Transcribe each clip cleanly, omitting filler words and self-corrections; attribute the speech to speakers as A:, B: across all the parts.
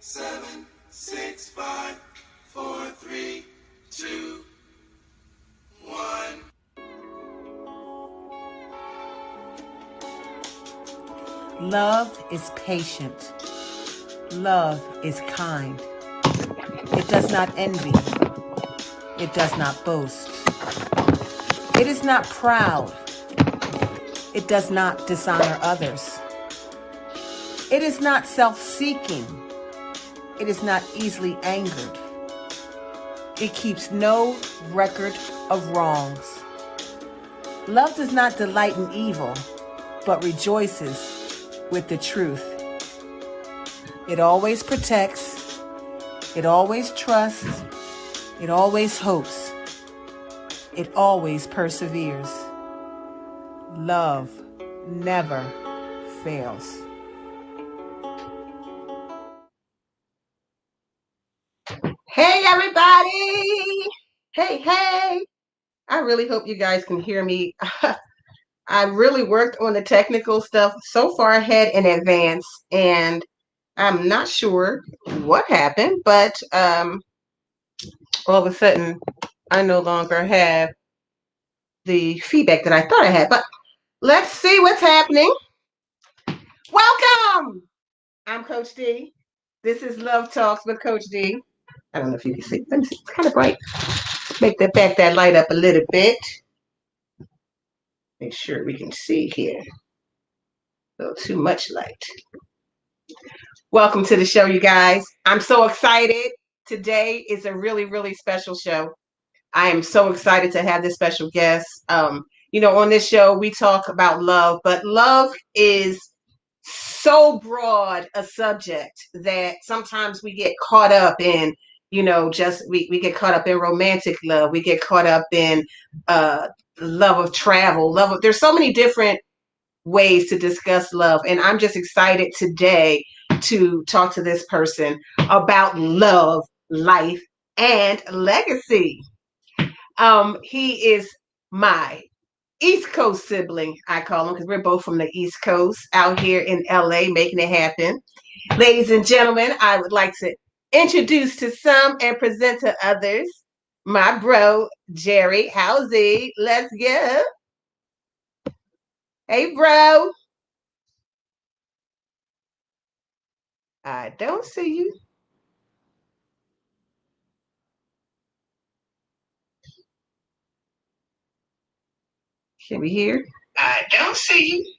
A: 7, 6, 5, 4, 3, 2, 1.
B: Love is patient. Love is kind. It does not envy. It does not boast. It is not proud. It does not dishonor others. It is not self-seeking. It is not easily angered. It keeps no record of wrongs. Love does not delight in evil, but rejoices with the truth. It always protects. It always trusts. It always hopes. It always perseveres. Love never fails.
C: Hey, everybody. Hey. I really hope you guys can hear me. I really worked on the technical stuff so far ahead in advance, and I'm not sure what happened, but all of a sudden, I no longer have the feedback that I thought I had. But let's see what's happening. Welcome. I'm Coach D. This is Love Talks with Coach D. I don't know if you can see. Let me see. It's kind of bright. Make that light up a little bit. Make sure we can see here. A little too much light. Welcome to the show, you guys. I'm so excited. Today is a really, really special show. I am so excited to have this special guest. On this show, we talk about love, but love is so broad a subject that sometimes we get caught up in, we get caught up in romantic love. We get caught up in love of travel, there's so many different ways to discuss love. And I'm just excited today to talk to this person about love, life, and legacy. He is my East Coast sibling, I call him, because we're both from the East Coast out here in LA making it happen. Ladies and gentlemen, I would like to introduce to some and present to others my bro, Jerry Housey. Let's go. Hey, bro. I don't see you. Can we hear?
A: I don't see you.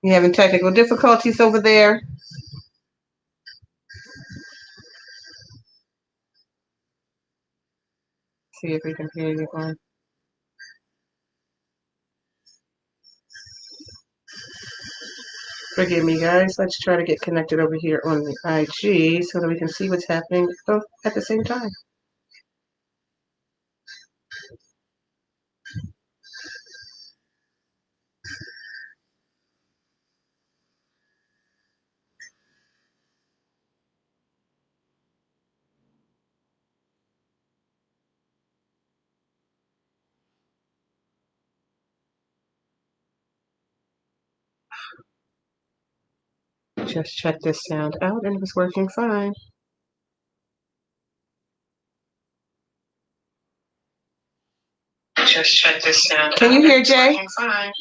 C: You having technical difficulties over there? See if we can hear you on. Forgive me, guys. Let's try to get connected over here on the IG so that we can see what's happening both at the same time. Just check this sound out and it was working fine.
A: Just check this sound.
C: Can you hear Jay?
A: Fine.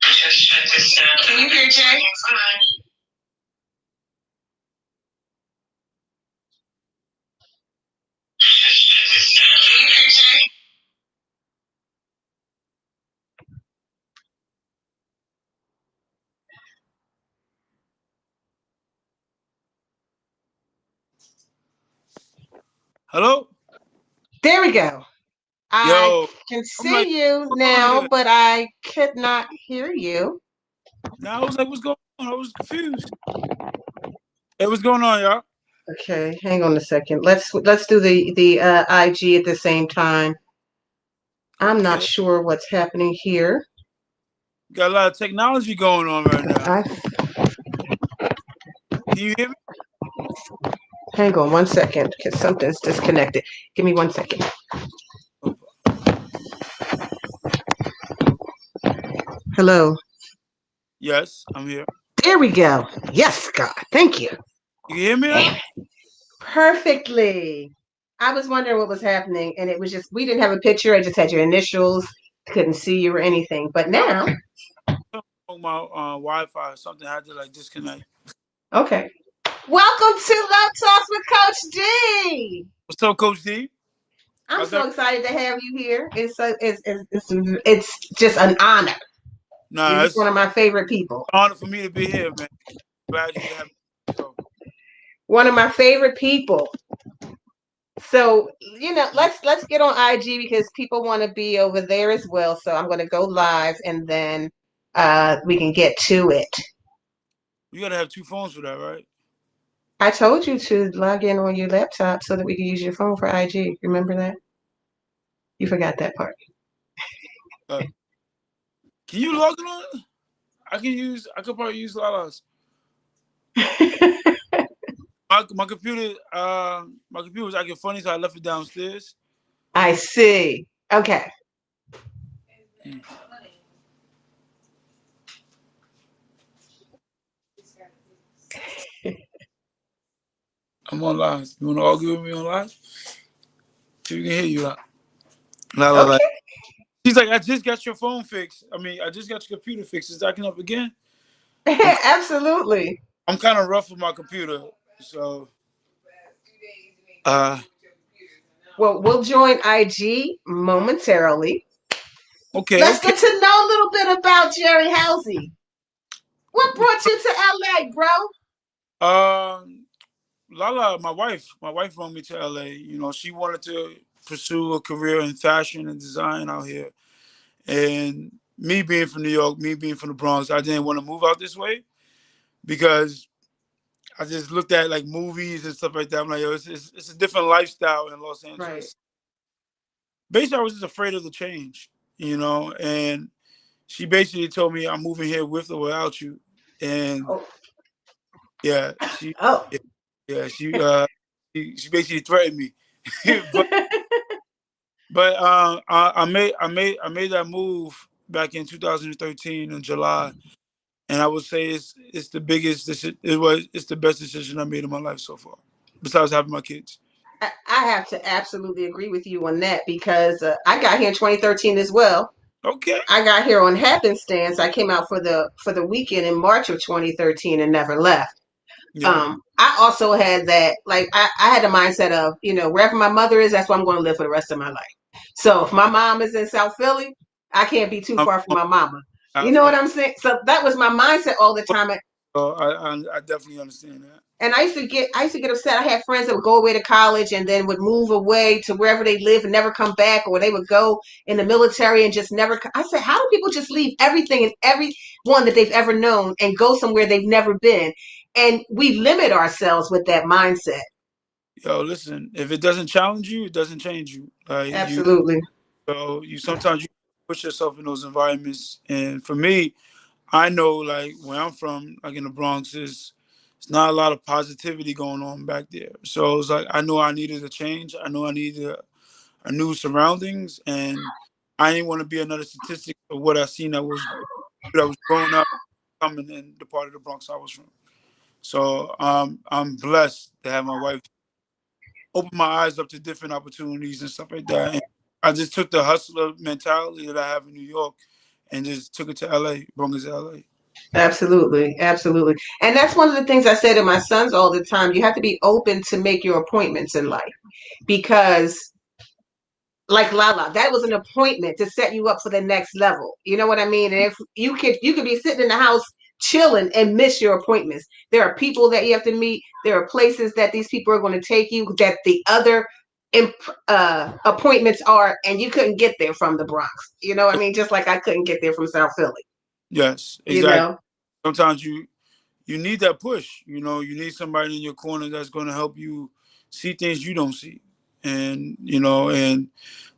A: Just check this sound.
C: Can you hear Jay?
A: Fine. Just check this sound.
C: Can you hear Jay?
D: Hello?
C: There we go. I can see you now, but I could not hear you.
D: Now I was like, what's going on? I was confused. Hey, what's going on, y'all?
C: Okay, hang on a second. Let's do the IG at the same time. I'm not sure what's happening here.
D: Got a lot of technology going on right now. Can you hear me?
C: Hang on one second, because something's disconnected. Give me 1 second. Hello.
D: Yes, I'm here.
C: There we go. Yes, God. Thank you.
D: You can hear me now?
C: Perfectly. I was wondering what was happening, and it was just we didn't have a picture. I just had your initials. Couldn't see you or anything. But now,
D: On my Wi-Fi, something had to like disconnect.
C: okay. Welcome to Love Talks with Coach D.
D: What's up, Coach D?
C: I'm
D: How's
C: so
D: that?
C: excited to have you here. It's just an honor. You're
D: Nah,
C: just
D: it's
C: one of my favorite people.
D: an honor for me to be here, man. Glad you have me. So,
C: One of my favorite people. So let's get on IG because people want to be over there as well. So I'm going to go live and then we can get to it.
D: you gotta have two phones for that, right?
C: I told you to log in on your laptop so that we can use your phone for IG. Remember that? You forgot that part.
D: Can you log in on it? I could probably use Lala's. My computer was acting funny, so I left it downstairs.
C: I see. Okay.
D: I'm on live. You wanna argue with me on live? So you can hear you out. La.
C: Okay.
D: She's like, I just got your phone fixed. I mean, I just got your computer fixed. It's acting up again.
C: Absolutely.
D: I'm kind of rough with my computer, so
C: Well, we'll join IG momentarily.
D: okay.
C: Let's get to know a little bit about Jerry Halsey. What brought you to LA, bro?
D: Lala, my wife brought me to LA. You know, she wanted to pursue a career in fashion and design out here. And me being from New York, me being from the Bronx, I didn't want to move out this way because I just looked at like movies and stuff like that. I'm like, yo, it's a different lifestyle in Los Angeles.
C: Right.
D: Basically, I was just afraid of the change, you know. And she basically told me, I'm moving here with or without you. And yeah, she basically threatened me. but I made that move back in 2013 in July, and I would say it's the biggest. It's the best decision I made in my life so far, besides having my kids.
C: I have to absolutely agree with you on that because I got here in 2013 as well.
D: Okay.
C: I got here on happenstance. I came out for the weekend in March of 2013 and never left.
D: Yeah.
C: I also had that, like, I had the mindset of, wherever my mother is, that's where I'm going to live for the rest of my life. So if my mom is in South Philly, I can't be too far from my mama. You know what I'm saying? So that was my mindset all the time.
D: I definitely understand that.
C: And I used to get upset. I had friends that would go away to college and then would move away to wherever they live and never come back, or they would go in the military and just never. I said, how do people just leave everything and everyone that they've ever known and go somewhere they've never been? And we limit ourselves with that mindset.
D: Yo, listen, if it doesn't challenge you, it doesn't change you.
C: Absolutely.
D: You sometimes you push yourself in those environments. And for me, I know like where I'm from, like in the Bronx, it's not a lot of positivity going on back there. So it's like I know I needed a change. I know I needed a new surroundings, and I didn't want to be another statistic of what I seen that was growing up, coming in the part of the Bronx I was from. So I'm blessed to have my wife open my eyes up to different opportunities and stuff like that. And I just took the hustler mentality that I have in New York and just took it to LA, brought it to LA.
C: Absolutely. Absolutely. And that's one of the things I say to my sons all the time. You have to be open to make your appointments in life because, like Lala, that was an appointment to set you up for the next level. You know what I mean? And if you could be sitting in the house chilling and miss your appointments. There are people that you have to meet. There are places that these people are going to take you that the other appointments are, and you couldn't get there from the Bronx. You know what I mean? Just like I couldn't get there from South Philly.
D: Yes, exactly. Sometimes you need that push. You know, you need somebody in your corner that's going to help you see things you don't see. And, and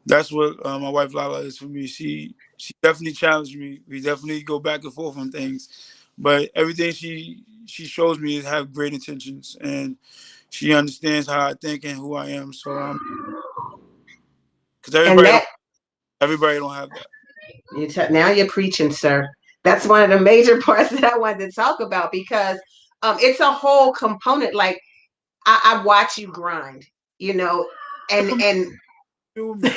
D: that's what my wife Lala is for me. She definitely challenged me. We definitely go back and forth on things. But everything she shows me is have great intentions, and she understands how I think and who I am. So because everybody don't have that.
C: Now you're preaching, sir. That's one of the major parts that I wanted to talk about because it's a whole component. Like I watch you grind, you know, and
D: Feel me?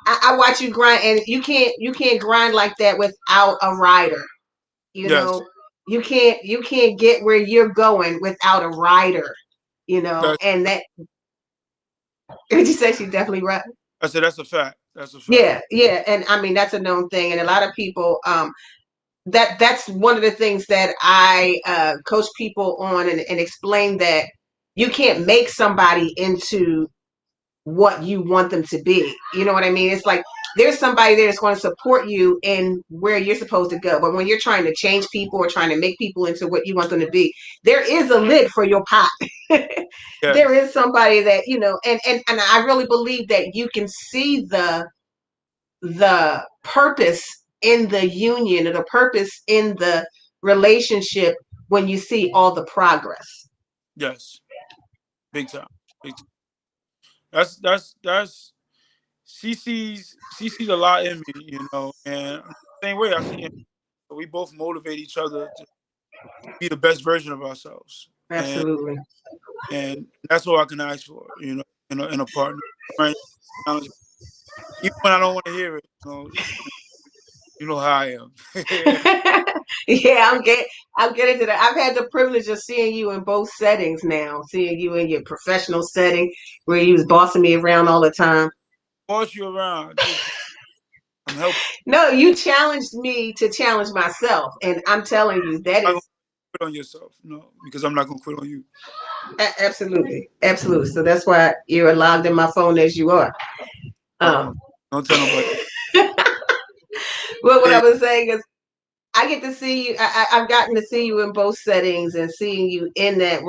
C: I watch you grind, and you can't grind like that without a rider. You
D: Yes,
C: know, you can't get where you're going without a rider. You know,
D: that,
C: and that did you say she's definitely right?
D: I said that's a fact. That's a fact.
C: Yeah, yeah, and I mean that's a known thing, and a lot of people that's one of the things that I coach people on and explain that you can't make somebody into what you want them to be. You know what I mean? It's like there's somebody there that's going to support you in where you're supposed to go. But when you're trying to change people or trying to make people into what you want them to be, there is a lid for your pot. There
D: Yes,
C: is somebody that, you know, and I really believe that you can see the purpose in the union or the purpose in the relationship when you see all the progress.
D: yes, big time, big time. That's she sees a lot in me, you know, and same way I see him. We both motivate each other to be the best version of ourselves,
C: Absolutely.
D: and that's all I can ask for, you know, in a partner. Right? Even when I don't want to hear it, you know how I am.
C: Yeah, I'm getting to that. I've had the privilege of seeing you in both settings now, seeing you in your professional setting where you was bossing me around all the time.
D: Boss you around, just I'm helping.
C: No, you challenged me to challenge myself, and I'm telling you that
D: I'm not gonna
C: is
D: quit on yourself, because I'm not gonna quit on you.
C: absolutely, absolutely. So that's why you're logged in my phone as you are.
D: Uh-oh.
C: Um,
D: Don't tell nobody.
C: well, what I
D: Yeah,
C: was saying is I get to see you. I've gotten to see you in both settings and seeing you in that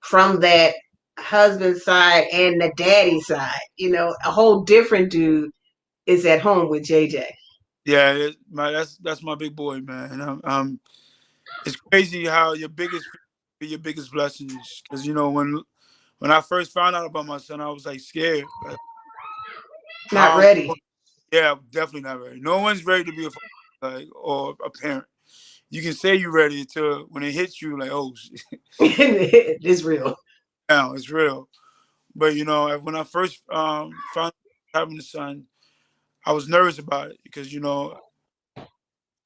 C: from that husband side and the daddy side. You know, a whole different dude is at home with JJ.
D: yeah, that's my big boy, man. It's crazy how your biggest fear be your biggest blessings. Because when I first found out about my son, I was like scared. Like
C: Not
D: how?
C: ready.
D: Yeah, definitely not ready. No one's ready to be a father, like or a parent. You can say you're ready until when it hits you, like, oh,
C: It's real.
D: now it's real. But when I first found out having a son, I was nervous about it because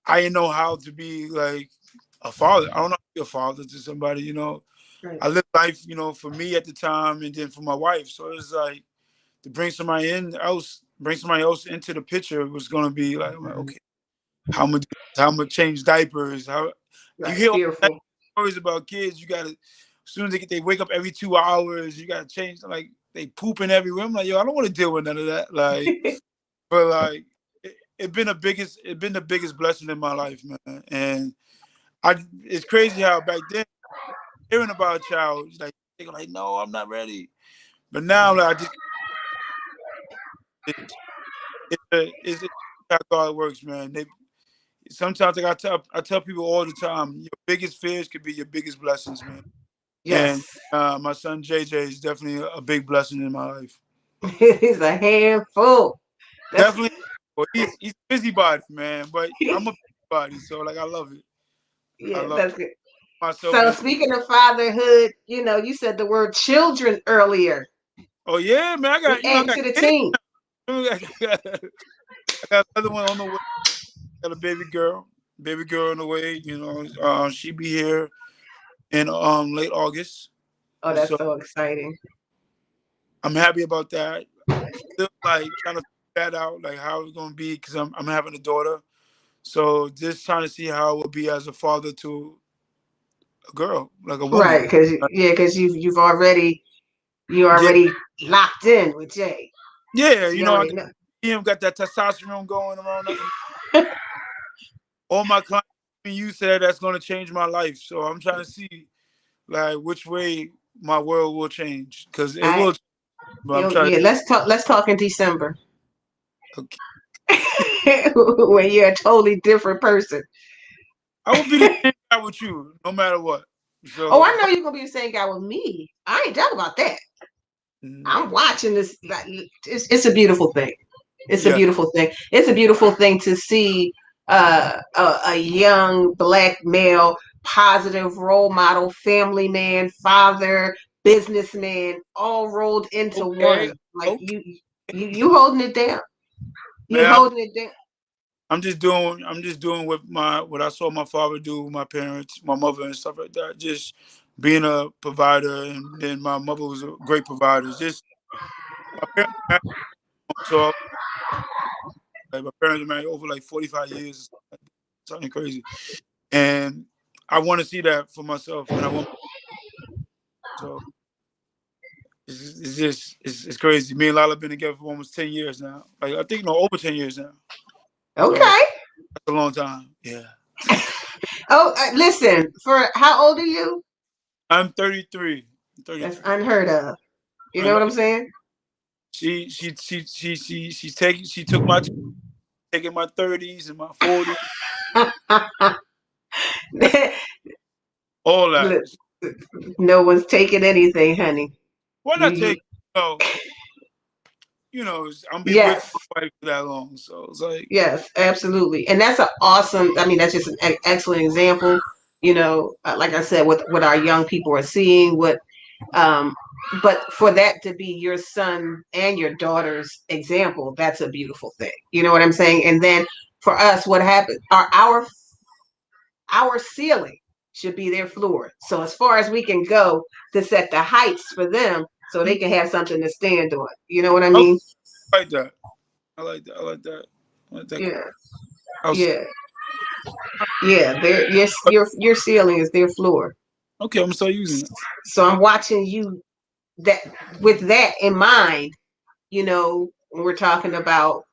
D: I didn't know how to be like a father. I don't know how to be a father to somebody.
C: Right.
D: I lived life, for me at the time, and then for my wife. So it was like to bring somebody else into the picture was gonna be like, I'm like, okay, how much change diapers? How you
C: Right.
D: hear all that
C: Fearful.
D: stories about kids? You gotta as soon as they wake up every 2 hours, you gotta change. Like they pooping everywhere. I'm like, yo, I don't want to deal with none of that. Like, but like it been the biggest blessing in my life, man. And it's crazy how back then hearing about a child, like they're like, no, I'm not ready. But now, like, it's how God works, man. Sometimes, like I tell people all the time, your biggest fears could be your biggest blessings, man. And
C: Yes.
D: my son JJ is definitely a big blessing in my life.
C: He's a handful. That's
D: Definitely, well, he's a busybody, man. But I'm a busybody, so like I love it. I
C: yeah,
D: love
C: that's good.
D: myself
C: So
D: busy.
C: speaking of fatherhood, you said the word children earlier.
D: Oh yeah, man.
C: We
D: I
C: adding
D: got
C: to the
D: kids.
C: team.
D: I got another one on the way. Got a baby girl on the way. She be here in late August.
C: Oh, that's
D: So
C: so exciting.
D: I'm happy about that. Still like trying to figure that out, like how it's gonna be, because I'm having a daughter. So just trying to see how it would be as a father to a girl, like a
C: Right,
D: woman.
C: because because you
D: Yeah,
C: already locked in with Jay.
D: yeah.
C: You already
D: I
C: know.
D: him got that testosterone going around. All my clients, you said that's gonna change my life. So I'm trying to see like which way my world will change, because it
C: I
D: will. But I'm trying to.
C: yeah. Let's talk in December
D: Okay.
C: when you're a totally different person.
D: I will be the same guy with you, no matter what.
C: Oh,
D: So
C: I know you're gonna be the same guy with me. I ain't talking about that.
D: mm,
C: I'm watching this. Like, it's a beautiful thing. It's a
D: yeah,
C: beautiful thing. It's a beautiful thing to see a young black male, positive role model, family man, father, businessman, all rolled into
D: Okay,
C: one. Like
D: okay,
C: you holding it down. You're
D: man.
C: holding it down.
D: I'm just doing what I saw my father do, my parents, my mother, and stuff like that. Just being a provider, and then my mother was a great provider. Just my parents married, so like, my parents were married over like 45 years, something crazy, and I want to see that for myself, and I want so. It's just it's crazy. Me and Lala been together for almost 10 years now. Like I think no over 10 years now. So
C: Okay.
D: that's a long time. Yeah.
C: Oh, listen. For how old are you?
D: I'm 33. I'm
C: That's
D: 33.
C: unheard of. You
D: I
C: know
D: know.
C: what I'm saying?
D: She took my taking my 30s and my 40s, all that.
C: Look, no one's taking anything, honey.
D: Why not
C: You
D: take I'm be with
C: yes.
D: my wife for that long. So it's like
C: Yes, absolutely. And that's an awesome, I mean, that's just an excellent example, like I said, what our young people are seeing, um, but for that to be your son and your daughter's example, that's a beautiful thing. You know what I'm saying? And then for us, what happens, our ceiling should be their floor. So as far as we can go to set the heights for them so they can have something to stand on. You know what I
D: I
C: mean?
D: like that. I like that. I like that. I like that.
C: Yeah.
D: I was,
C: Yeah. Yeah, your ceiling is their floor.
D: okay, I'm gonna start using it.
C: So I'm watching you that with that in mind, when we're talking about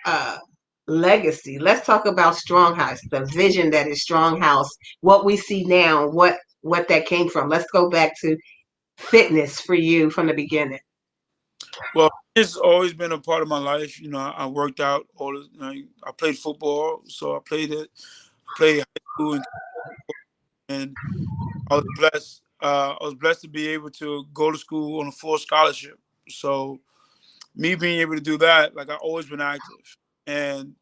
C: uh legacy. Let's talk about Stronghouse, the vision that is Stronghouse, what we see now, what that came from. Let's go back to fitness for you from the beginning.
D: Well, it's always been a part of my life. I worked out I played football, so I played it. I played high school, and I was blessed. I was blessed to be able to go to school on a full scholarship. So me being able to do that, like I've always been active. And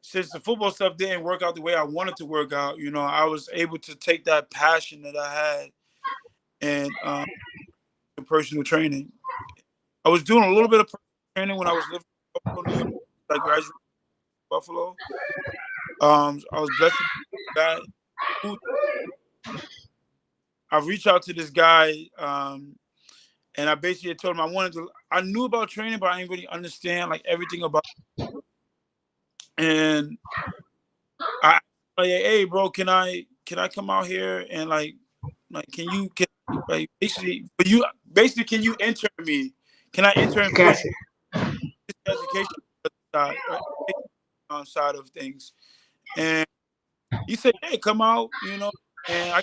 D: since the football stuff didn't work out the way I wanted to work out, I was able to take that passion that I had and personal training. I was doing a little bit of personal training when I was living in Buffalo, New York. I graduated from Buffalo. I was blessed to do that. I reached out to this guy, and I basically told him I knew about training, but I didn't really understand like everything about it. And I like, hey bro, can I come out here and like basically can you intern me? Can I intern for you?
C: Gotcha.
D: Education side, side of things. And he said, hey, come out, and I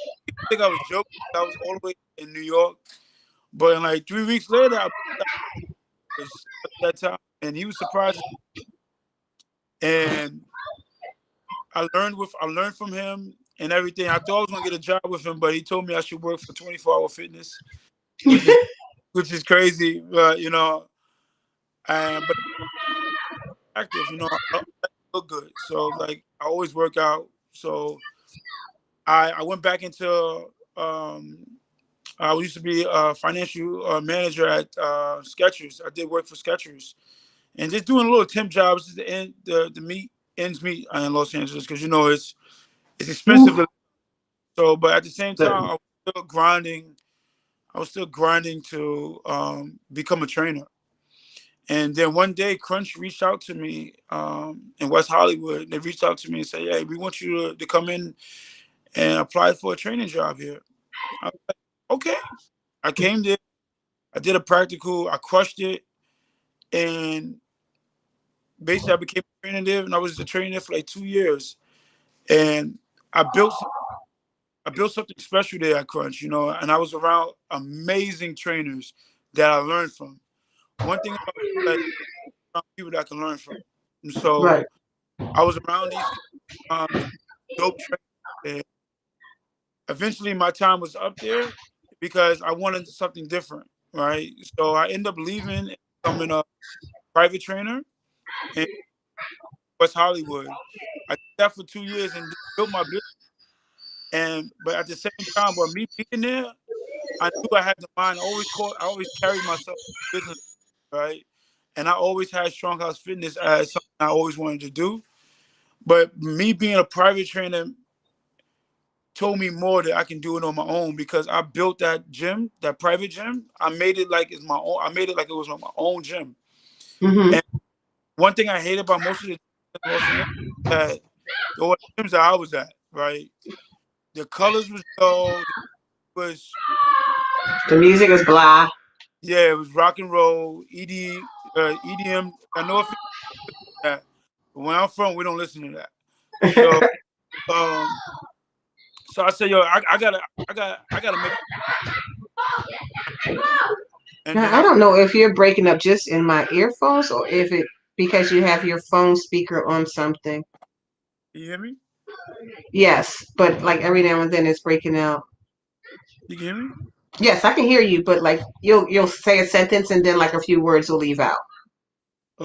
D: think I was joking. I was all the way in New York. But in like 3 weeks later, I was at that time, and he was surprised. And I learned from him and everything. I thought I was gonna get a job with him, but he told me I should work for 24 Hour Fitness, which is crazy. But but active, I look good. So like I always work out. So I went back into I used to be a financial manager at Skechers. I did work for Skechers, and just doing a little temp jobs to the meet ends meet in Los Angeles because it's expensive.
C: Ooh,
D: So, but at the same time,
C: the-
D: I was still grinding. I was still grinding to become a trainer. And then one day, Crunch reached out to me in West Hollywood. They reached out to me and said, "Hey, we want you to come in and apply for a training job here." I was like, "Okay." I came there. I did a practical. I crushed it, and basically, I became a trainer there. And I was a trainer there for like 2 years. And I built something special there at Crunch, and I was around amazing trainers that I learned from. One thing about people that I can learn from. And so
C: right.
D: I was around these dope trainers. And eventually my time was up there because I wanted something different, right? So I ended up leaving and becoming a private trainer. And West Hollywood. I did that for 2 years and built my business. But at the same time, with me being there, I knew I had the mind. I always carried myself in business, right? And I always had Strong House Fitness as something I always wanted to do. But me being a private trainer told me more that I can do it on my own, because I built that gym, that private gym. I made it like it's my own. I made it like it was my own gym.
C: Mm-hmm.
D: And one thing I hate about most of the Los Angeles, that the gyms that I was at, right? The colors was dull.
C: The music is blah.
D: Yeah, it was rock and roll, EDM. I know if that, but where I'm from, we don't listen to that. So, so I said, yo, I gotta make. And then
C: Now, I don't know if you're breaking up just in my earphones or if it because you have your phone speaker on something.
D: You hear me?
C: Yes, but like every now and then it's breaking out.
D: You can hear me?
C: Yes, I can hear you, but like you'll say a sentence and then like a few words will leave out.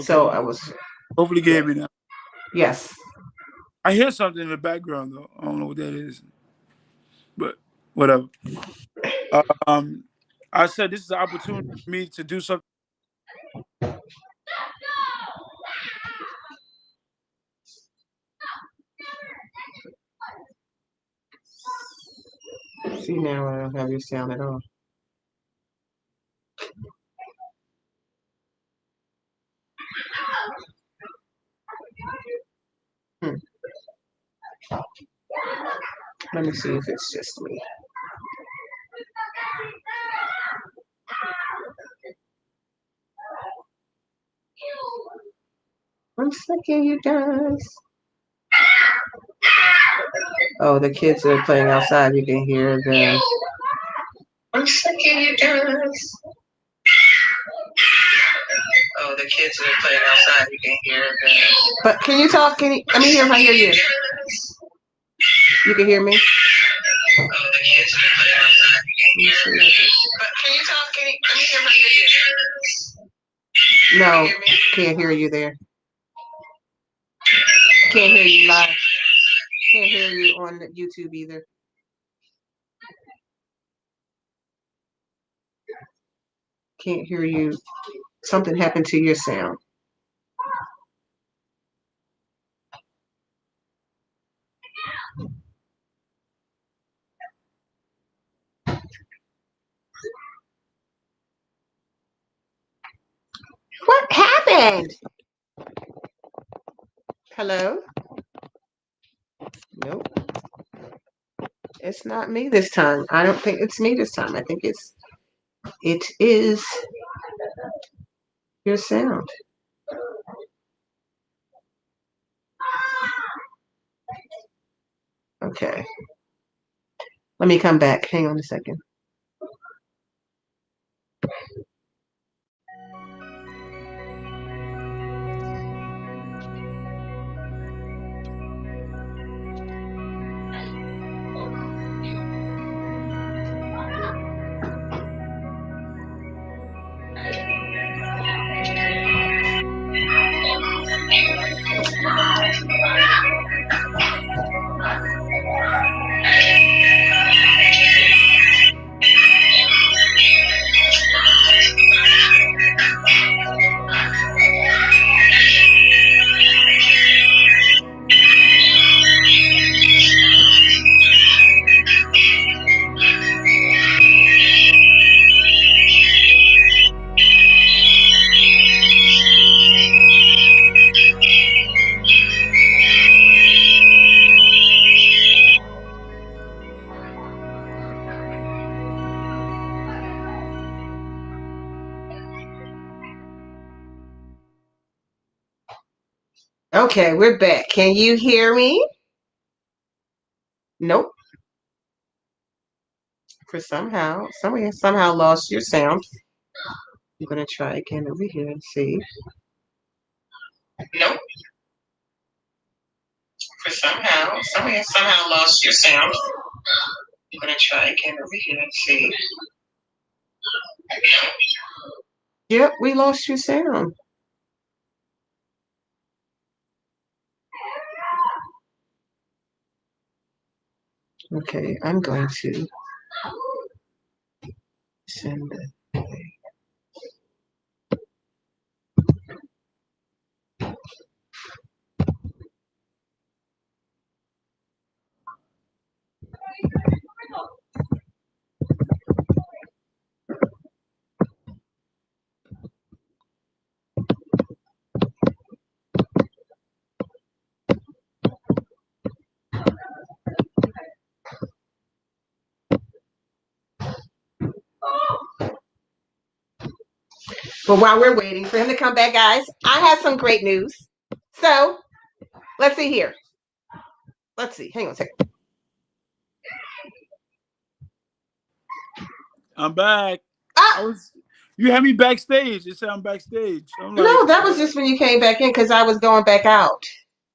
C: So
D: Okay.
C: I was
D: Hopefully, you can hear me now.
C: yes.
D: I hear something in the background though. I don't know what that is, but whatever. I said this is an opportunity for me to do something.
C: See, now I don't have your sound at all. Let me see if it's just me. One second, you guys. Oh, the kids are playing outside. You can hear them. One second, you guys. Oh, the kids are playing outside. You can hear them. But can you talk? Let me hear if I hear you. You can hear me? Oh, the kids are playing outside. You can hear them. But can you talk? Let me hear if I hear you. No, can't hear you there. Can't hear you live. Can't hear you on YouTube either. Can't hear you. Something happened to your sound. What happened? Hello? Nope. It's not me this time. I don't think it's me this time. I think it is your sound. Okay. Let me come back. Hang on a second. Okay, we're back. Can you hear me? Nope. For somebody somehow lost your sound. I'm gonna try again over here and see. Nope. For somebody somehow lost your sound. I'm gonna try again over here and see. Yep, we lost your sound. Okay, I'm going to send it. But while we're waiting for him to come back, guys, I have some great news. So let's see here. Let's see. Hang on a second.
D: I'm back.
C: Ah,
D: You had me backstage. It said I'm backstage. I'm like,
C: no, that was just when you came back in because I was going back out.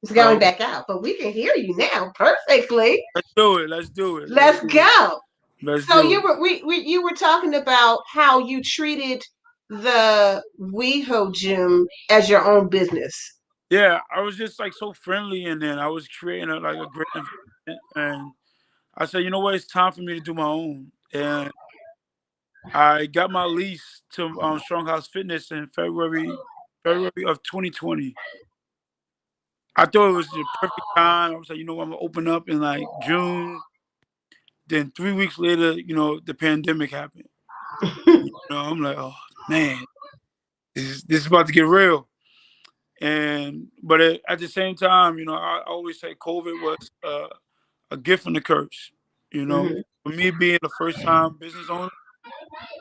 C: It's going
D: oh,
C: back out, but we can hear you now perfectly.
D: let's do it. Let's do it.
C: Let's
D: do it.
C: go.
D: Let's
C: So
D: do
C: you
D: it.
C: were you were talking about how you treated the WeHo gym as your own business.
D: Yeah, I was just like so friendly, and then I was creating like a great environment, and I said, you know what, it's time for me to do my own, and I got my lease to Strong House Fitness in February of 2020. I thought it was the perfect time. I was like, you know what, I'm gonna open up in like June. Then 3 weeks later, the pandemic happened. I'm like, oh man, this is about to get real. But at the same time, I always say COVID was a gift and a curse.
C: Mhm.
D: For me being a first time business owner,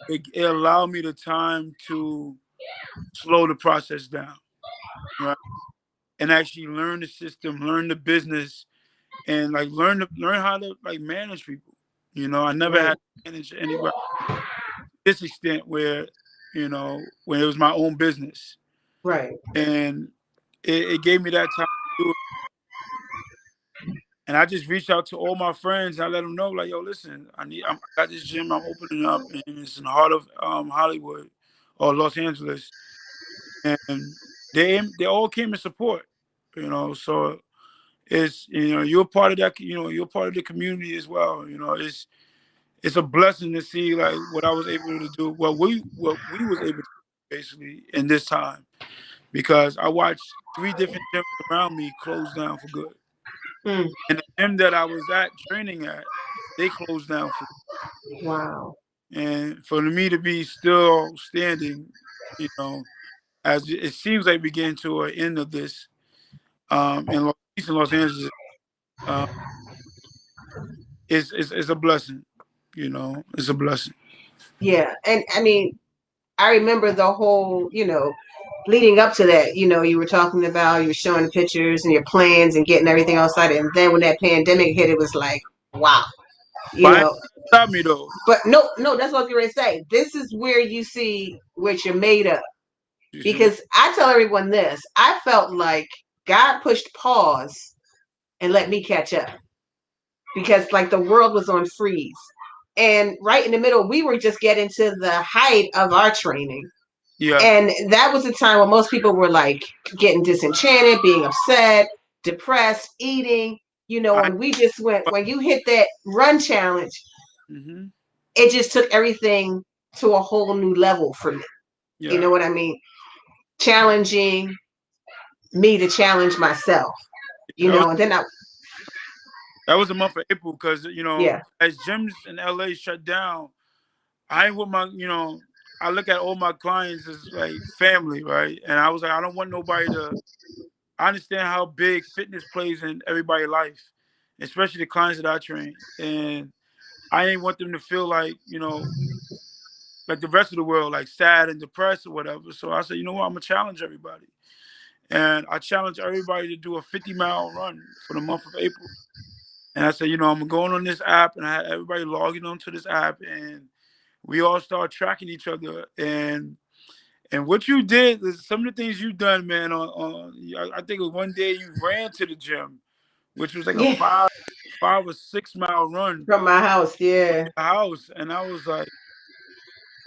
D: it allowed me the time to slow the process down, right? And actually learn the system, learn the business, and like learn how to like manage people. I never
C: Right.
D: had to manage anybody to this extent where, when it was my own business.
C: Right.
D: And it gave me that time to do it. And I just reached out to all my friends. I let them know, like, yo, listen, I got this gym I'm opening up, and it's in the heart of Hollywood or Los Angeles, and they all came to support. So it's you're part of that. You're part of the community as well. It's a blessing to see like what I was able to do, what we was able to do basically in this time, because I watched 3 different gyms around me close down for good.
C: Mm.
D: And the gym that I was training at, they closed down for
C: Wow.
D: good. And for me to be still standing, as it seems like we getting to an end of this, at least in Los Angeles, uh, it's a blessing. It's a blessing.
C: Yeah, and I mean, I remember the whole, leading up to that, you were talking about, you were showing the pictures and your plans and getting everything outside. And then when that pandemic hit, it was like, wow, you
D: But I ain't
C: know.
D: stop me though.
C: But no, that's what I was going to say. This is where you see what you're made of.
D: You see what?
C: Because I tell everyone this, I felt like God pushed pause and let me catch up because like the world was on freeze. And right in the middle, we were just getting to the height of our training.
D: Yeah.
C: And that was the time when most people were like getting disenchanted, being upset, depressed, eating, and we just went, when you hit that run challenge,
D: Mm-hmm.
C: it just took everything to a whole new level for me. You
D: Yeah.
C: know what I mean? Challenging me to challenge myself,
D: That was
C: and then
D: that was the month of April because
C: yeah.
D: as gyms in LA shut down, I ain't with my I look at all my clients as like family, right? And I was like, I don't want nobody to. I understand how big fitness plays in everybody's life, especially the clients that I train, and I ain't want them to feel like like the rest of the world, like sad and depressed or whatever. So I said, you know what, I'm gonna challenge everybody, and I challenge everybody to do a 50-mile run for the month of April. And I said, I'm going on this app, and I had everybody logging onto this app, and we all start tracking each other. And what you did is some of the things you done, man. I think it was one day you ran to the gym, which was like a
C: Yeah.
D: 5 or 6 mile run
C: From my house, yeah.
D: to the house, and I was like,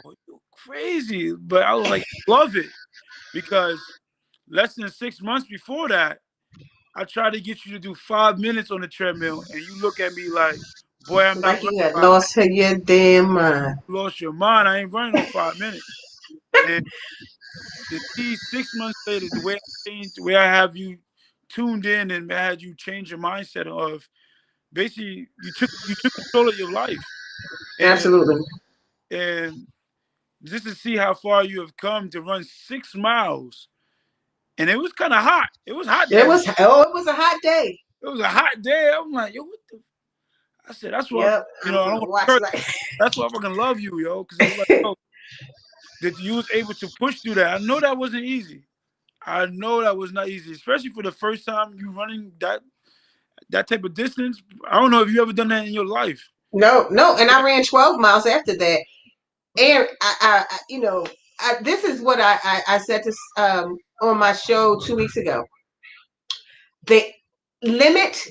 D: oh, you're crazy, but I was like, love it, because less than 6 months before that, I tried to get you to do 5 minutes on the treadmill, and you look at me like, boy, I'm not
C: Like
D: running
C: you had
D: 5 minutes.
C: lost your damn mind.
D: You lost your mind. I ain't running no 5 minutes. And to see 6 months later, the way I changed, the way I have you tuned in and had you change your mindset of basically you took control of your life. And
C: Absolutely.
D: and just to see how far you have come to run 6 miles. And it was kind of hot. It was hot
C: It
D: that day.
C: was it was a hot day.
D: It was a hot day. I'm like, yo, what the? I said, that's why,
C: Yep.
D: I
C: I'm
D: don't
C: gonna
D: want
C: watch
D: to curse.
C: like
D: That's why I fucking love you, yo. Because it's like, yo, that you was able to push through that. I know that wasn't easy. I know that was not easy, especially for the first time you running that type of distance. I don't know if you ever done that in your life.
C: no, no. And I ran 12 miles after that. And this is what I said to on my show 2 weeks ago. The limit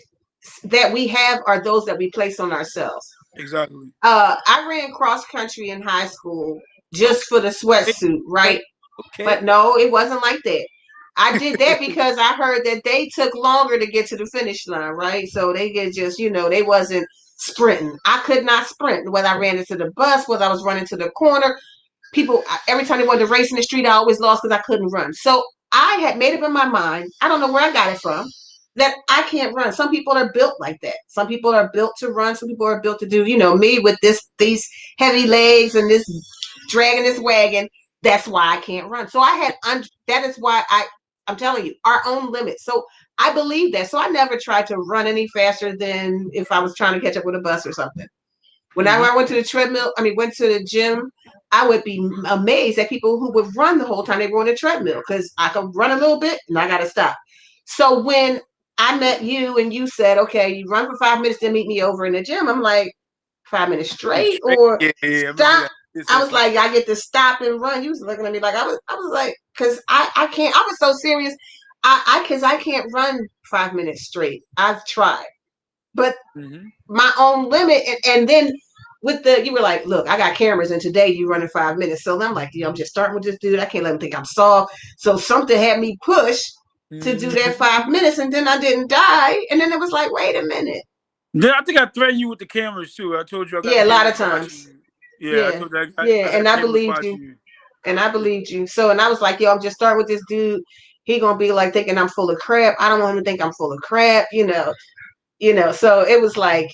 C: that we have are those that we place on ourselves.
D: Exactly.
C: I ran cross country in high school just for the sweatsuit, right?
D: Okay.
C: But no, it wasn't like that. I did that because I heard that they took longer to get to the finish line, right? So they get just, they wasn't sprinting. I could not sprint. Whether I ran into the bus, whether I was running to the corner, people, every time they wanted to race in the street, I always lost because I couldn't run. So I had made up in my mind, I don't know where I got it from, that I can't run. Some people are built like that. Some people are built to run. Some people are built to do, me with these heavy legs and this dragging this wagon. That's why I can't run. So that is why I'm telling you, our own limits. So I believe that. So I never tried to run any faster than if I was trying to catch up with a bus or something. Whenever I went to the gym, I would be amazed at people who would run the whole time they were on the treadmill because I could run a little bit and I got to stop. So when I met you and you said, okay, you run for 5 minutes, then meet me over in the gym, I'm like, 5 minutes straight or stop? I was like, I get to stop and run. You was looking at me like I was like, because I can't. I was so serious. Because I can't run 5 minutes straight. I've tried, but my own limit. And then you were like, look, I got cameras, and today you running 5 minutes. So I'm like, I'm just starting with this dude. I can't let him think I'm soft. So something had me push to do that 5 minutes, and then I didn't die. And then it was like, wait a minute.
D: Yeah, I think I threatened you with the cameras too. I told you I got
C: a lot of times.
D: Yeah, I told you
C: and I believed you. And I believed you. So, and I was like, I'm just starting with this dude. He gonna be like thinking I'm full of crap. I don't want him to think I'm full of crap, So it was like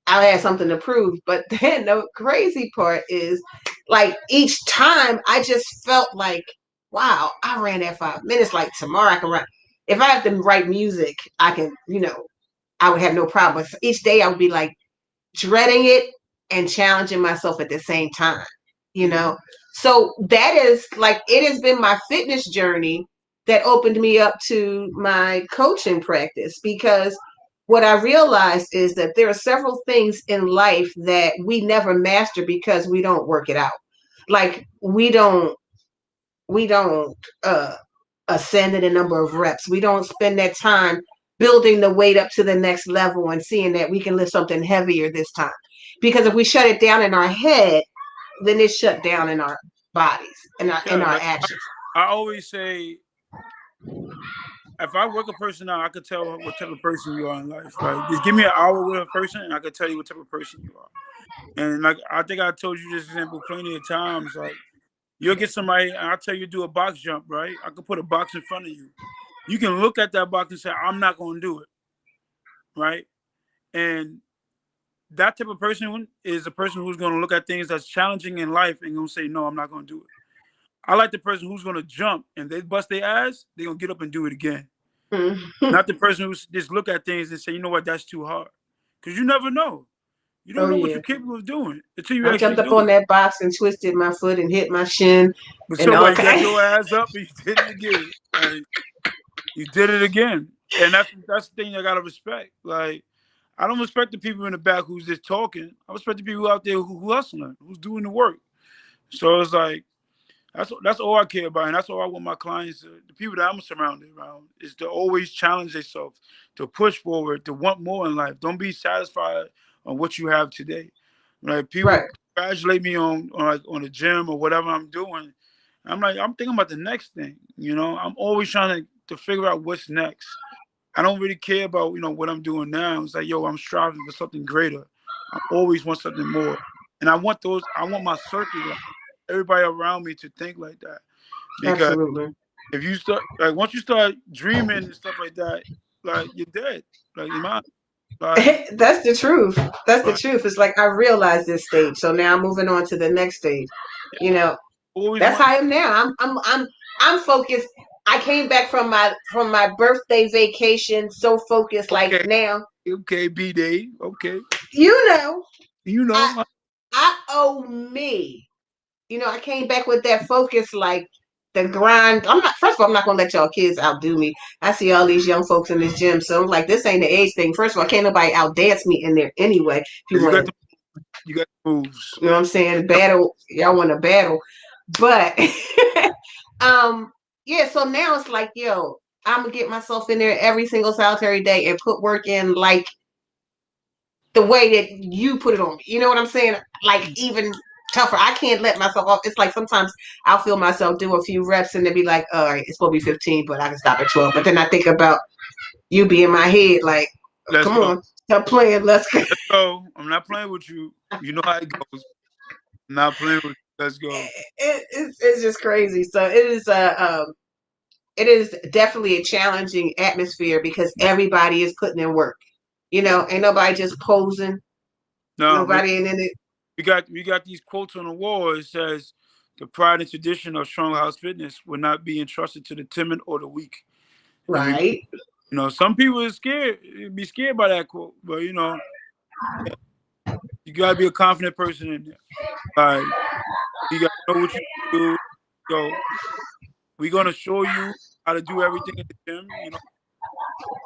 C: I had something to prove. But then the crazy part is, like each time I just felt like, wow, I ran that 5 minutes. Like tomorrow I can run. If I have to write music, I can, I would have no problem. But each day I would be like dreading it and challenging myself at the same time, So that is like, it has been my fitness journey that opened me up to my coaching practice, because what I realized is that there are several things in life that we never master because we don't work it out. Like we don't ascend in a number of reps. We don't spend that time building the weight up to the next level and seeing that we can lift something heavier this time. Because if we shut it down in our head, then it's shut down in our bodies and in our actions.
D: I always say, if I work a person out, I could tell what type of person you are in life. Right? Just give me an hour with a person, and I could tell you what type of person you are. And like I think I told you this example plenty of times. Like you'll get somebody, and I'll tell you to do a box jump. Right? I could put a box in front of you. You can look at that box and say, "I'm not going to do it." Right? And that type of person is a person who's going to look at things that's challenging in life and going to say, no, I'm not going to do it. I like the person who's going to jump and they bust their ass, they're going to get up and do it again. Not the person who just look at things and say, you know what, that's too hard. Because you never know. You don't know what you're capable of doing until you
C: I jumped up on that box and twisted my foot and hit my shin.
D: But so what, you got your ass up and you did it again. Like, you did it again. And that's the thing I got to respect. Like, I don't respect the people in the back who's just talking. I respect the people out there who hustling, who's doing the work. So it's like, that's all I care about. And that's all I want my clients, the people that I'm surrounded around, is to always challenge themselves, to push forward, to want more in life. Don't be satisfied on what you have today. Like people congratulate me on the gym or whatever I'm doing. I'm thinking about the next thing. I'm always trying to figure out what's next. I don't really care about, what I'm doing now. It's like, I'm striving for something greater. I always want something more, and I want my circle, like everybody around me, to think like that. Because
C: Absolutely.
D: if you start, like, once you start dreaming and stuff like that, like, you're dead. Like, you mind, like,
C: That's the truth. That's the
D: like,
C: truth. It's like I realized this stage, so now I'm moving on to the next stage.
D: yeah,
C: You know,
D: always
C: that's
D: want.
C: how I am now. I'm focused. I came back from my birthday vacation, so focused. Like
D: Okay,
C: now,
D: okay, B Day, okay,
C: you know,
D: you
C: I
D: know,
C: I owe me. I came back with that focus, like the grind. I'm not. First of all, I'm not gonna let y'all kids outdo me. I see all these young folks in this gym, so I'm like, this ain't the age thing. First of all, can't nobody outdance me in there anyway. If you
D: you
C: want
D: got
C: to,
D: you got the moves.
C: you know what I'm saying? Battle, y'all want to battle, but um, yeah. So now it's like, yo, I'm gonna get myself in there every single solitary day and put work in, like the way that you put it on me. You know what I'm saying? Like even tougher. I can't let myself off. It's like sometimes I'll feel myself do a few reps and then be like, all right, it's supposed to be 15, but I can stop at 12. But then I think about you be in my head like,
D: Let's
C: come
D: go.
C: on, stop playing. Let's go.
D: Let's go. I'm not playing with you. You know how it goes. I'm not playing with you. Let's go.
C: It's just crazy. So it is definitely a challenging atmosphere because everybody is putting in work.
D: Yeah.
C: Ain't nobody just posing.
D: No,
C: Nobody in it.
D: we got these quotes on the wall. It says, "The pride and tradition of Strong House Fitness will not be entrusted to the timid or the weak." And we,
C: Right.
D: some people are scared, be scared by that quote, but you gotta be a confident person in there. Like, you gotta know what you do. So we're gonna show you how to do everything in the gym.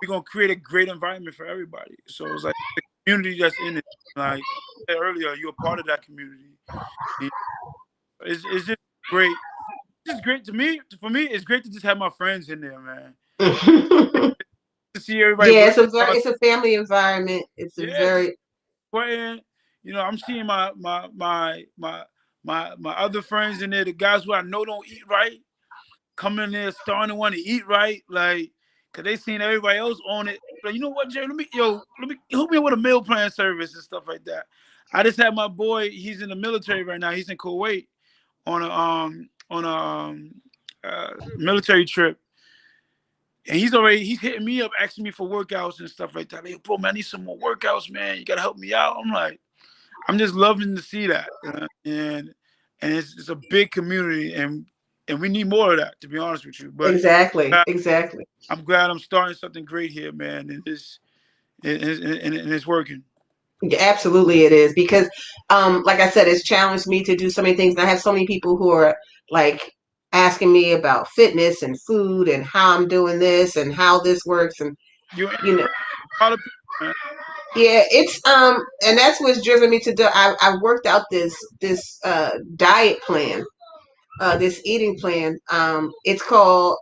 D: We're gonna create a great environment for everybody. So it's like the community that's in it. Like I said earlier, you're a part of that community. And it's just great. It's just great to me. For me, it's great to just have my friends in there, man. To see everybody
C: Yeah,
D: working out.
C: it's a family environment. It's a
D: Yeah, just
C: very
D: sweating. I'm seeing my other friends in there, the guys who I know don't eat right, come in there starting to want to eat right, like, cause they seen everybody else on it. Like, you know what, Jay? Let me hook me up with a meal plan service and stuff like that. I just had my boy. He's in the military right now. He's in Kuwait on a military trip, and he's hitting me up asking me for workouts and stuff like that. Like, bro, man, I need some more workouts, man. You gotta help me out. I'm like, I'm just loving to see that, and it's a big community, and we need more of that, to be honest with you. But
C: exactly, exactly.
D: I'm glad I'm starting something great here, man, and it's working.
C: Yeah, absolutely, it is because, like I said, it's challenged me to do so many things. And I have so many people who are like asking me about fitness and food and how I'm doing this and how this works, and
D: You
C: you know,
D: a lot of people, man.
C: yeah, it's and that's what's driven me to do. I worked out this diet plan, this eating plan. It's called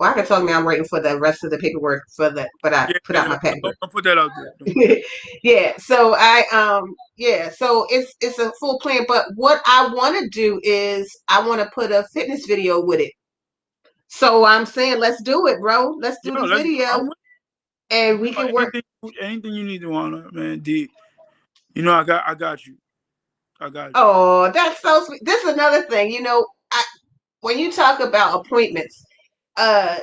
C: well, I can tell me I'm waiting for the rest of the paperwork for the, but I
D: Yeah,
C: put out my
D: don't,
C: paperwork.
D: don't put that out there. Don't put that.
C: Yeah, so so it's a full plan. But what I want to do is I want to put a fitness video with it. So I'm saying, let's do it, bro. Let's do
D: Yo,
C: the
D: let's.
C: video,
D: I'm with
C: and we can work.
D: anything you need to want, man. D. I got you. I got you.
C: Oh, that's so sweet. This is another thing. When you talk about appointments, uh,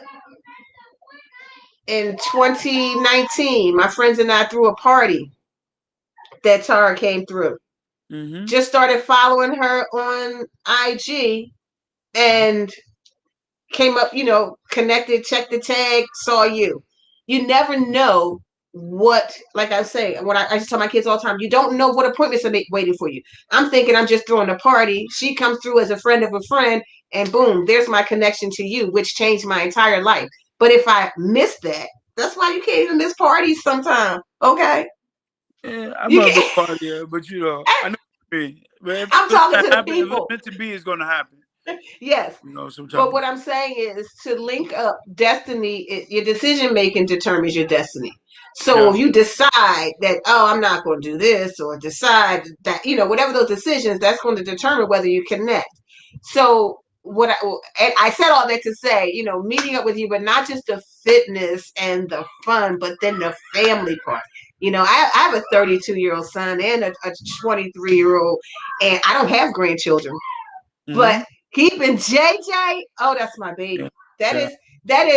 C: in 2019, my friends and I threw a party that Tara came through.
D: Mm-hmm.
C: Just started following her on IG and came up, connected, checked the tag, saw you. You never know what, like I say, I just tell my kids all the time, you don't know what appointments are waiting for you. I'm thinking I'm just throwing a party. She comes through as a friend of a friend, and boom, there's my connection to you, which changed my entire life. But if I miss that, that's why you can't even miss parties sometimes. Okay?
D: Yeah, I'm
C: You
D: not gonna
C: can't.
D: party, but I know what you mean. But if
C: I'm
D: it's
C: talking
D: gonna
C: to the
D: happen, if it's
C: people.
D: meant to be, it's gonna happen.
C: Yes. But
D: Sometimes.
C: what I'm saying is to link up destiny, your decision making determines your destiny. So
D: Yeah.
C: if you decide that, oh, I'm not going to do this, or decide that, whatever those decisions, that's going to determine whether you connect. So and I said all that to say, meeting up with you, but not just the fitness and the fun, but then the family part. You know, I have a 32-year-old son and a 23-year-old, and I don't have grandchildren.
D: Mm-hmm.
C: But keeping JJ, oh, that's my baby.
D: Yeah.
C: That
D: Yeah.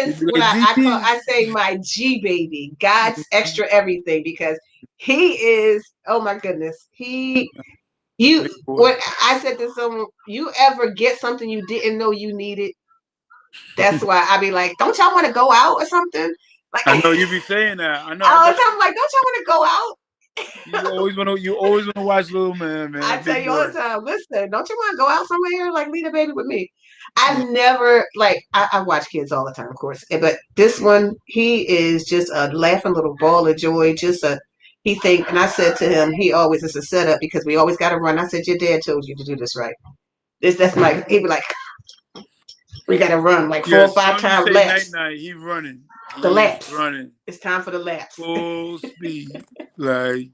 C: is
D: You be
C: what
D: like,
C: I call.
D: DP.
C: I say my G baby, God's extra everything, because he is. Oh my goodness, you.
D: Big boy.
C: What I said to someone, you ever get something you didn't know you needed? That's why I be like, don't y'all want to go out or something? Like
D: I know you be saying that. I know.
C: all the time, I'm like, don't y'all want to go out?
D: You always want to watch Little Man,
C: I
D: man.
C: tell
D: Big
C: you all
D: boy.
C: the time, listen, don't you want to go out somewhere? Like, leave the baby with me.
D: Yeah.
C: I've never, like, I watch kids all the time, of course. But this one, he is just a laughing little ball of joy. And I said to him, he always is a setup because we always got to run. I said, your dad told you to do this right. He'd be like, we got to run like 4
D: Yeah.
C: or
D: As
C: 5
D: soon as you
C: times
D: say night
C: laps.
D: night, he running.
C: The
D: He's
C: laps.
D: running
C: It's time for the laps.
D: full speed. Like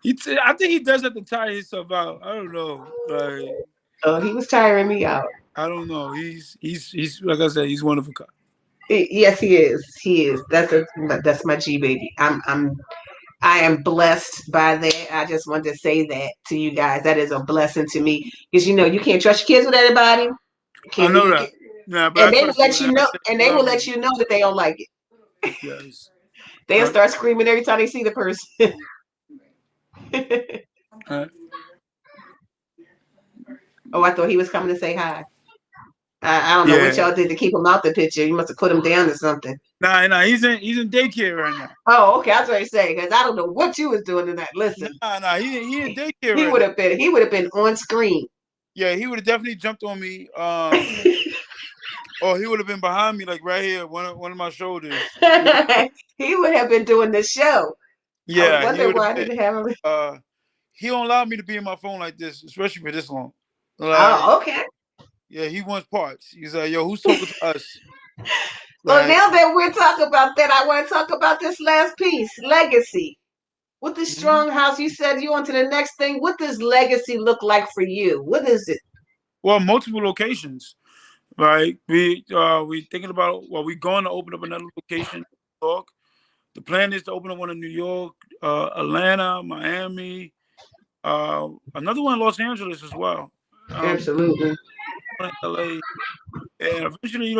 D: I think he does have to tire himself out. I don't know. Like
C: Oh, he was tiring me out.
D: I don't know. He's like I said, he's one of a kind.
C: Yes, he is. He is. That's my G baby. I am blessed by that. I just wanted to say that to you guys. That is a blessing to me because you can't trust your kids with everybody.
D: I know
C: You
D: that.
C: can,
D: Nah, but I
C: and they will
D: trust you,
C: let
D: and
C: you
D: I
C: know.
D: say
C: And
D: I
C: they will
D: love
C: let
D: you.
C: you know that they don't like it.
D: Yes.
C: They'll start screaming every time they see the person. Oh, I thought he was coming to say hi. I don't know what
D: Yeah.
C: y'all did to keep him out the picture. You must have put him down or something.
D: Nah. He's in daycare right now.
C: Oh, okay. I was going to say because I don't know what you was doing in that. Listen,
D: Nah. He in daycare
C: he
D: right
C: would
D: now.
C: have been on screen.
D: Yeah, he would have definitely jumped on me. Or he would have been behind me, like right here, one of my shoulders.
C: He would have been doing the show. I was
D: Yeah, he
C: wondering
D: would have
C: why I
D: been.
C: didn't have him.
D: He don't allow me to be in my phone like this, especially for this long. Like,
C: Oh, okay.
D: yeah, he wants parts. He's like, yo, who's talking to us?
C: Well,
D: Like,
C: now that we're talking about that, I want to talk about this last piece, legacy. With the
D: mhm.
C: strong house, you said you on to the next thing. What does legacy look like for you? What is it?
D: Well, multiple locations, right? We thinking about we going to open up another location in New York. The plan is to open up one in New York, Atlanta, Miami, another one in Los Angeles as well.
C: Absolutely.
D: One in LA. And eventually,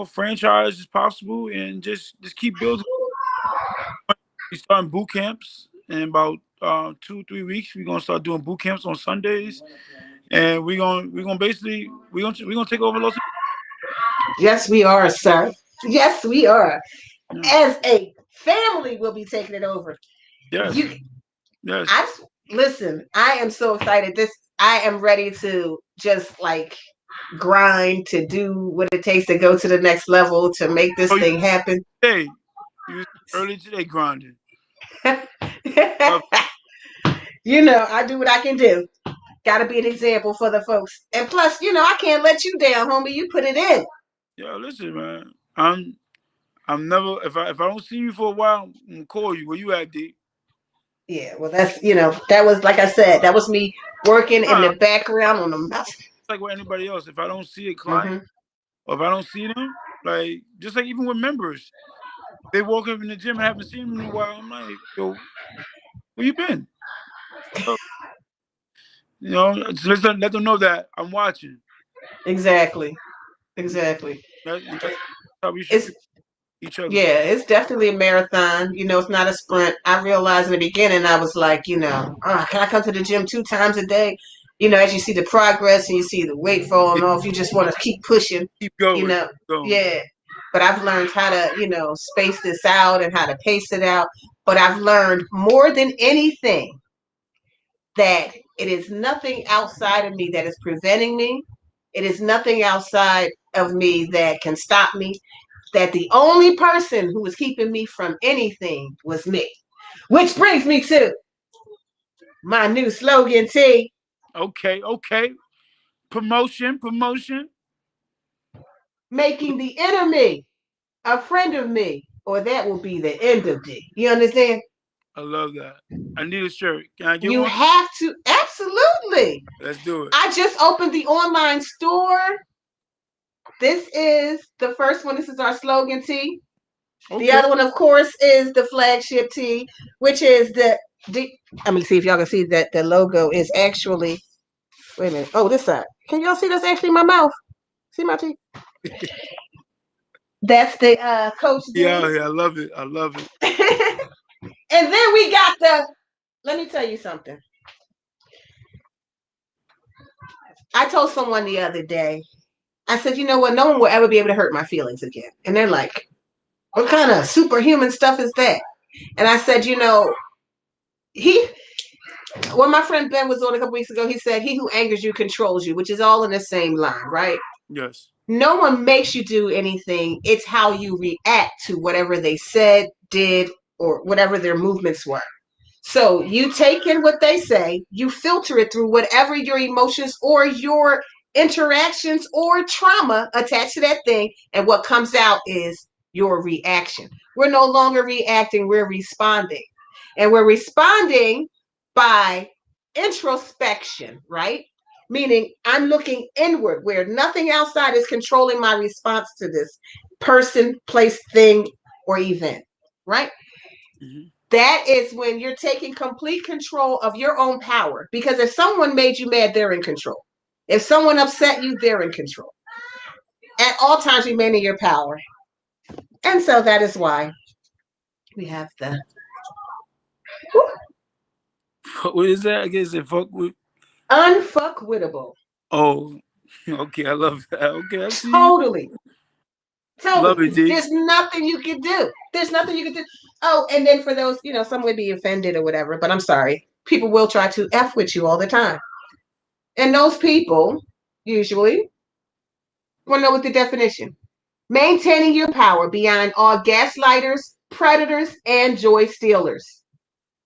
D: franchise is possible, and just keep building. We starting boot camps in about 2-3 weeks. We're gonna start doing boot camps on Sundays, and we're gonna take over Los
C: Yes, we are, sir. Yes, we are.
D: Angeles.
C: As a family, we'll be taking it over.
D: Yes,
C: You,
D: yes.
C: I listen. I am so excited. I am ready to just like grind to do what it takes to go to the next level to make this
D: Oh,
C: thing happen.
D: you early today grinding.
C: I do what I can do. Got to be an example for the folks. And plus, I can't let you down, homie. You put it in.
D: Yeah, listen, man. I'm never if I don't see you for a while, I'm gonna call you. Where you at, D?
C: Yeah, well, that was, like I said, that was me working in
D: Nah,
C: the background on the mouse.
D: like with anybody else. If I don't see a client,
C: Mm-hmm.
D: or if I don't see them, like just like even with members, they walk up in the gym and haven't seen them in a while. I'm like, yo, where you been? So, just let them know that I'm watching.
C: Exactly.
D: And that's how we should
C: It's
D: treat each other.
C: Yeah, it's definitely a marathon. It's not a sprint. I realized in the beginning, I was like, can I come to the gym 2 times a day? As you see the progress and you see the weight falling off, you just want to keep pushing,
D: Keep
C: you
D: going.
C: know.
D: Keep going.
C: Yeah. But I've learned how to, space this out and how to pace it out. But I've learned more than anything that it is nothing outside of me that is preventing me. It is nothing outside of me that can stop me. That the only person who was keeping me from anything was me. Which brings me to my new slogan, T.
D: Okay. Promotion.
C: Making the enemy a friend of me, or that will be the end of me. You understand?
D: I love that. I need a shirt. Can I get
C: You
D: one?
C: have to, absolutely.
D: Let's do it.
C: I just opened the online store. This is the first one. This is our slogan, T.
D: Okay.
C: The other one, of course, is the flagship tee, which is I'm gonna see if y'all can see that the logo is actually. Wait a minute. Oh, this side. Can y'all see that's actually my mouth? See my teeth? That's the Coach D.
D: Yeah, I love it. I love it.
C: And then we got the. Let me tell you something. I told someone the other day. I said, you know what? No one will ever be able to hurt my feelings again. And they're like, what kind of superhuman stuff is that? And I said, when my friend Ben was on a couple weeks ago, he said, he who angers you controls you, which is all in the same line, right?
D: Yes.
C: No one makes you do anything. It's how you react to whatever they said, did, or whatever their movements were. So you take in what they say, you filter it through whatever your emotions or your interactions or trauma attached to that thing, and what comes out is your reaction. We're no longer reacting, we're responding. And we're responding by introspection, right? Meaning I'm looking inward where nothing outside is controlling my response to this person, place, thing, or event, right?
D: Mm-hmm.
C: That is when you're taking complete control of your own power. Because if someone made you mad, they're in control. If someone upset you, they're in control. At all times, remain in your power. And so that is why we have the.
D: What is that? I guess it fuck with.
C: Unfuckwittable.
D: Oh, okay. I love that. Okay, I see.
C: Totally.
D: Love it, D.
C: There's nothing you can do. There's nothing you can do. Oh, and then for those, some would be offended or whatever, but I'm sorry. People will try to F with you all the time. And those people usually want to know what the definition. Maintaining your power beyond all gaslighters, predators, and joy stealers.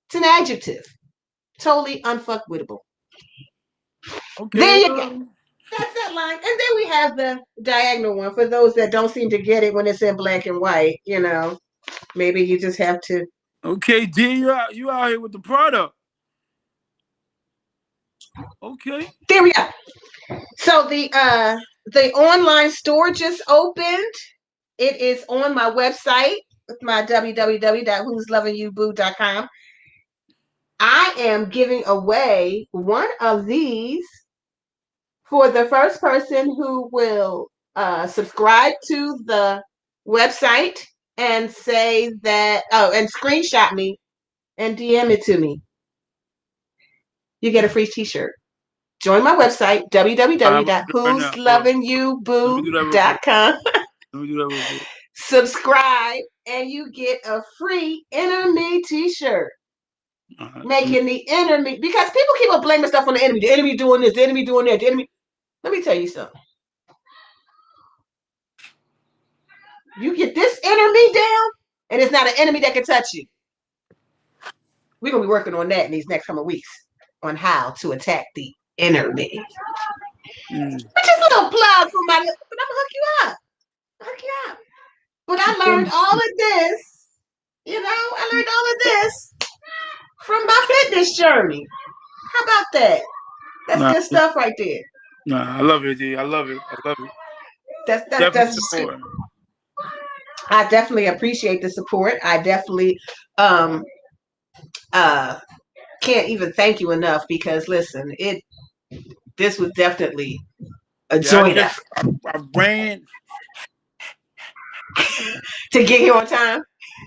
C: It's an adjective. Totally unfuckwittable.
D: Okay.
C: There you go. That's that line. And then we have the diagonal one for those that don't seem to get it when it's in black and white. Maybe you just have to.
D: Okay, D, you out here with the product. Okay.
C: There we go. So the online store just opened. It is on my website with my www.whoslovingyouBoo.com. I am giving away one of these for the first person who will subscribe to the website and say that, and screenshot me and DM it to me. You get a free t-shirt. Join my website, www.whoslovingyouBoo.com.
D: Let me do that real quick.
C: Subscribe and you get a free Inner Me t-shirt. Making the enemy, because people keep on blaming stuff on the enemy. The enemy doing this, the enemy doing that, the enemy. Let me tell you something. You get this enemy down, and it's not an enemy that can touch you. We're going to be working on that in these next coming weeks on how to attack the enemy. Which is a little plug for my, but I'm going to hook you up. But I learned all of this, from my fitness journey. How about that? That's good stuff right there.
D: Nah, I love it, D. I love it.
C: That's
D: support.
C: I definitely appreciate the support. I definitely can't even thank you enough because listen, this was definitely a joy.
D: I ran
C: to get here on time.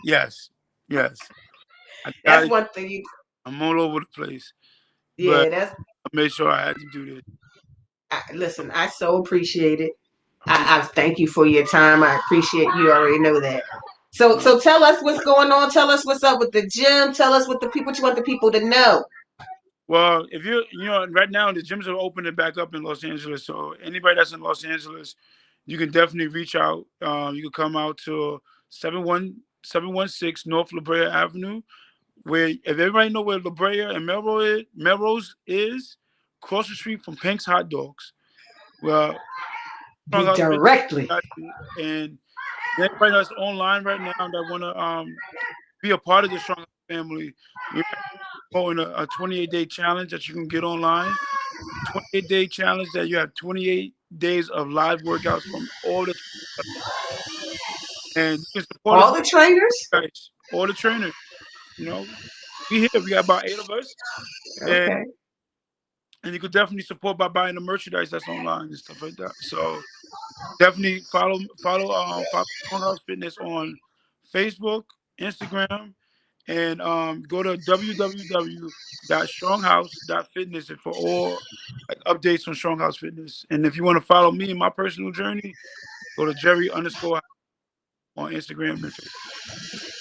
D: Yes.
C: That's one thing.
D: I'm all over the place.
C: Yeah,
D: I made sure I had to do this.
C: Listen, I so appreciate it. I thank you for your time. I appreciate you. Already know that. So tell us what's going on. Tell us what's up with the gym. Tell us what you want the people to know.
D: Well, if right now the gyms are opening back up in Los Angeles. So anybody that's in Los Angeles, you can definitely reach out. You can come out to 716 North La Brea Avenue, where if everybody know where La Brea and Melrose is, across the street from Pink's Hot Dogs. Well,
C: directly.
D: And everybody that's online right now that want to be a part of the Strong family, we're going a 28-day challenge that you can get online. 28-day challenge that you have 28 days of live workouts from all the. and you can support us,
C: All the trainers?
D: guys, all the trainers. You know, we here. We got about 8 of us, and
C: Okay.
D: you could definitely support by buying the merchandise that's online and stuff like that. So definitely follow Stronghouse Fitness on Facebook, Instagram, and go to www.stronghouse.fitness for all like updates on Stronghouse Fitness. And if you want to follow me in my personal journey, go to Jerry_on Instagram and Facebook.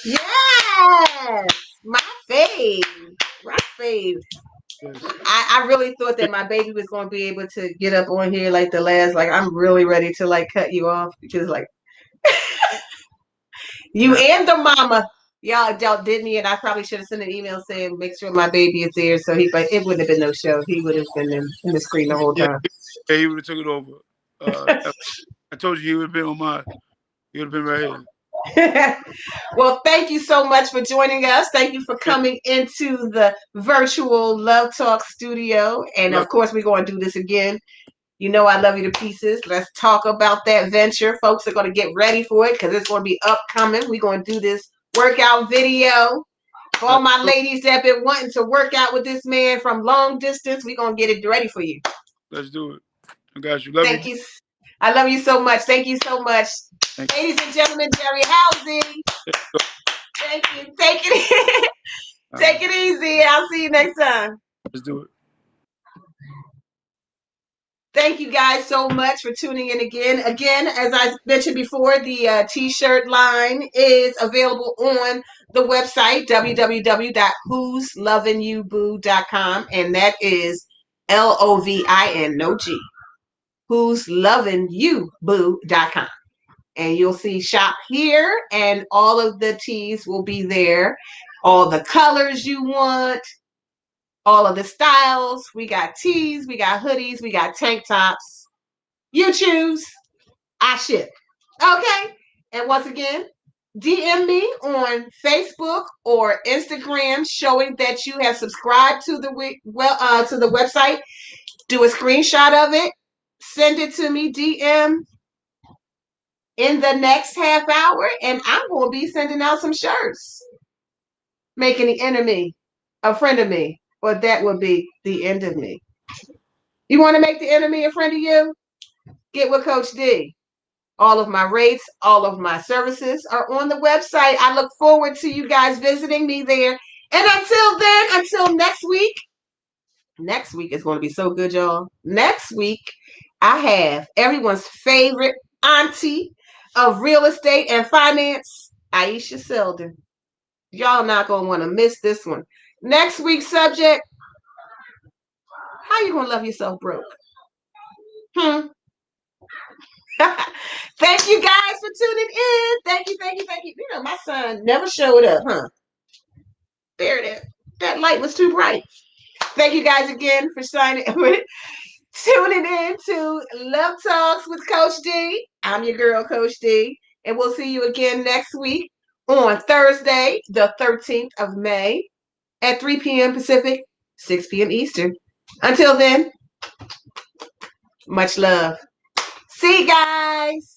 C: Yes, my fave, my fave.
D: Yes.
C: I really thought that my baby was going to be able to get up on here like the last. Like I'm really ready to like cut you off because like you and the mama, y'all didn't you? And I probably should have sent an email saying make sure my baby is there. So but it wouldn't have been no show. He would have been in the screen the whole
D: Yeah,
C: time.
D: yeah, he would have took it over. I told you he would have been on my. He would have been right here.
C: Well, thank you so much for joining us. Thank you for coming into the virtual Love Talk studio. And of course, we're going to do this again. You know, I love you to pieces. Let's talk about that venture. Folks are going to get ready for it because it's going to be upcoming. We're going to do this workout video. For all my ladies that have been wanting to work out with this man from long distance, we're going to get it ready for you.
D: Let's do it. I got you. Love
C: Thank you. I love you so much. Thank you so much. Ladies and gentlemen, Jerry Housing. Thank you. Take it take it easy. I'll see you next time.
D: Let's do it.
C: Thank you guys so much for tuning in again. Again, as I mentioned before, the t-shirt line is available on the website, www.whoslovingyouBoo.com, and that is LOVIN, no G. whoslovingyouBoo.com. And you'll see shop here, and all of the tees will be there. All the colors you want, all of the styles. We got tees, we got hoodies, we got tank tops. You choose, I ship. Okay? And once again, DM me on Facebook or Instagram showing that you have subscribed to the website. Do a screenshot of it. Send it to me, DM in the next half hour, and I'm going to be sending out some shirts. Making the enemy a friend of me, or that would be the end of me. You want to make the enemy a friend of you? Get with Coach D. All of my rates, all of my services are on the website. I look forward to you guys visiting me there. And until then, until next week is going to be so good, y'all. Next week, I have everyone's favorite auntie of real estate and finance, Aisha Selden. Y'all not going to want to miss this one. Next week's subject, how you going to love yourself broke? Thank you guys for tuning in. Thank you. You know, my son never showed up, huh? There it is. That light was too bright. Thank you guys again for tuning in to Love Talks with Coach D. I'm your girl, Coach D. And we'll see you again next week on Thursday, the 13th of May at 3 p.m. Pacific, 6 p.m. Eastern. Until then, much love. See you guys.